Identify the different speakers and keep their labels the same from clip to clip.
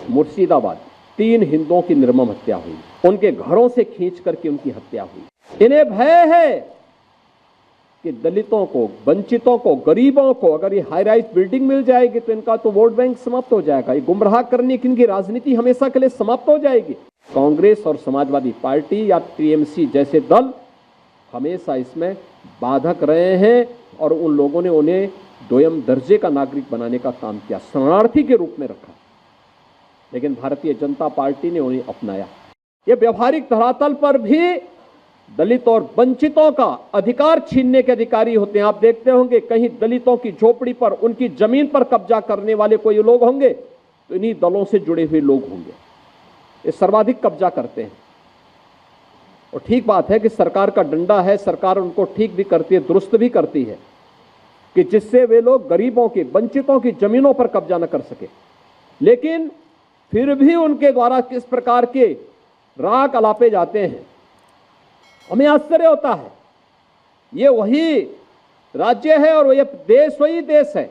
Speaker 1: मुर्शिदाबाद 3 हिंदुओं की निर्मम हत्या हुई, उनके घरों से खींच करके उनकी हत्या हुई। इन्हें भय है कि दलितों को, वंचितों को, गरीबों को अगर ये हाई राइज बिल्डिंग मिल जाएगी तो इनका तो वोट बैंक समाप्त हो जाएगा, ये गुमराह करने की इनकी राजनीति हमेशा के लिए समाप्त हो जाएगी। कांग्रेस और समाजवादी पार्टी या टीएमसी जैसे दल हमेशा इसमें बाधक रहे हैं और उन लोगों ने उन्हें दोयम दर्जे का नागरिक बनाने का काम किया, शरणार्थी के रूप में रखा। लेकिन भारतीय जनता पार्टी ने उन्हें अपनाया। ये व्यवहारिक धरातल पर भी दलित और वंचितों का अधिकार छीनने के अधिकारी होते हैं। आप देखते होंगे कहीं दलितों की झोपड़ी पर, उनकी जमीन पर कब्जा करने वाले कोई लोग होंगे तो इन्हीं दलों से जुड़े हुए लोग होंगे। ये सर्वाधिक कब्जा करते हैं। और ठीक बात है कि सरकार का डंडा है, सरकार उनको ठीक भी करती है, दुरुस्त भी करती है कि जिससे वे लोग गरीबों की, वंचितों की जमीनों पर कब्जा न कर सके। लेकिन फिर भी उनके द्वारा किस प्रकार के राग अलापे जाते हैं, हमें आश्चर्य होता है। ये वही राज्य है और ये देश वही देश है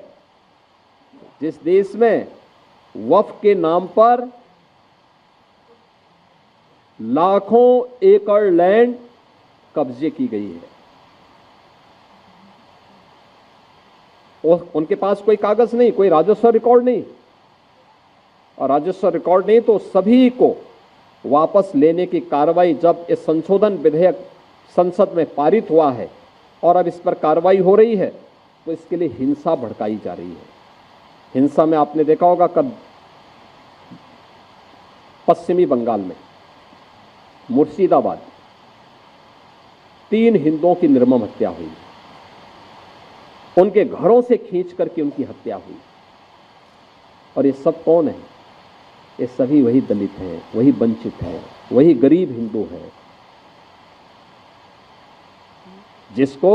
Speaker 1: जिस देश में वक्फ के नाम पर लाखों एकड़ लैंड कब्जे की गई है। और उनके पास कोई कागज नहीं, कोई राजस्व रिकॉर्ड नहीं, और राजस्व रिकॉर्ड नहीं तो सभी को वापस लेने की कार्रवाई, जब ये संशोधन विधेयक संसद में पारित हुआ है और अब इस पर कार्रवाई हो रही है, तो इसके लिए हिंसा भड़काई जा रही है। हिंसा में आपने देखा होगा कब पश्चिमी बंगाल में मुर्शिदाबाद 3 हिंदुओं की निर्मम हत्या हुई, उनके घरों से खींच करके उनकी हत्या हुई। और ये सब कौन है? ये सभी वही दलित हैं, वही वंचित हैं, वही गरीब हिंदू हैं जिसको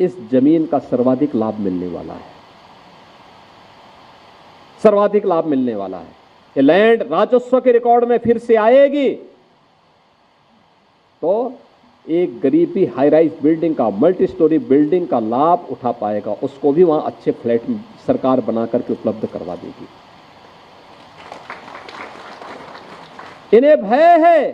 Speaker 1: इस जमीन का सर्वाधिक लाभ मिलने वाला है, सर्वाधिक लाभ मिलने वाला है। ये लैंड राजस्व के रिकॉर्ड में फिर से आएगी तो एक गरीब भी हाई राइज बिल्डिंग का, मल्टी स्टोरी बिल्डिंग का लाभ उठा पाएगा, उसको भी वहां अच्छे फ्लैट सरकार बना करके उपलब्ध करवा देगी। इन्हें भय है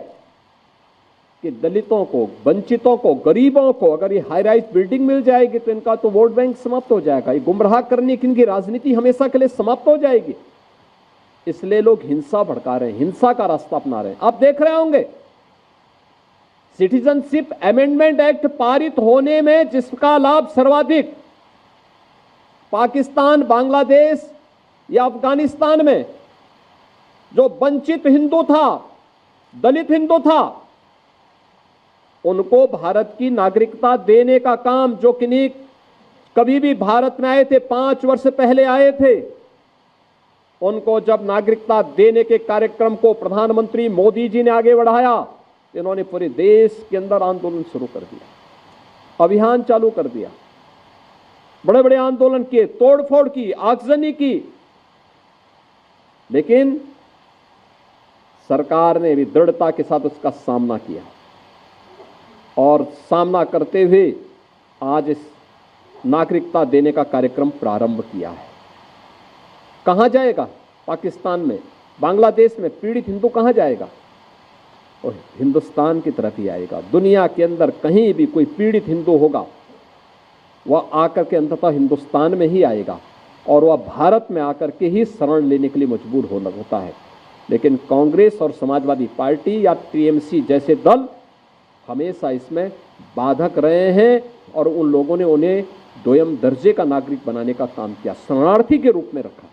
Speaker 1: कि दलितों को, वंचितों को, गरीबों को अगर ये हाई राइज बिल्डिंग मिल जाएगी तो इनका तो वोट बैंक समाप्त हो जाएगा, ये गुमराह करने की इनकी राजनीति हमेशा के लिए समाप्त हो जाएगी। इसलिए लोग हिंसा भड़का रहे हैं, हिंसा का रास्ता अपना रहे हैं। आप देख रहे होंगे सिटीजनशिप अमेंडमेंट एक्ट पारित होने में जिसका लाभ सर्वाधिक पाकिस्तान, बांग्लादेश या अफगानिस्तान में जो वंचित हिंदू था, दलित हिंदू था, उनको भारत की नागरिकता देने का काम, जो किन्हीं कभी भी भारत में आए थे, 5 वर्ष पहले आए थे, उनको जब नागरिकता देने के कार्यक्रम को प्रधानमंत्री मोदी जी ने आगे बढ़ाया, इन्होंने पूरे देश के अंदर आंदोलन शुरू कर दिया, अभियान चालू कर दिया, बड़े बड़े आंदोलन किए, तोड़फोड़ की, आगजनी की। लेकिन सरकार ने भी दृढ़ता के साथ उसका सामना किया और सामना करते हुए आज इस नागरिकता देने का कार्यक्रम प्रारंभ किया है। कहां जाएगा? पाकिस्तान में, बांग्लादेश में पीड़ित हिंदू कहां जाएगा? और हिंदुस्तान की तरफ ही आएगा। दुनिया के अंदर कहीं भी कोई पीड़ित हिंदू होगा, वह आकर के अंततः हिंदुस्तान में ही आएगा और वह भारत में आकर के ही शरण लेने के लिए मजबूर होता है। लेकिन कांग्रेस और समाजवादी पार्टी या टीएमसी जैसे दल हमेशा इसमें बाधक रहे हैं और उन लोगों ने उन्हें दोयम दर्जे का नागरिक बनाने का काम किया, शरणार्थी के रूप में रखा।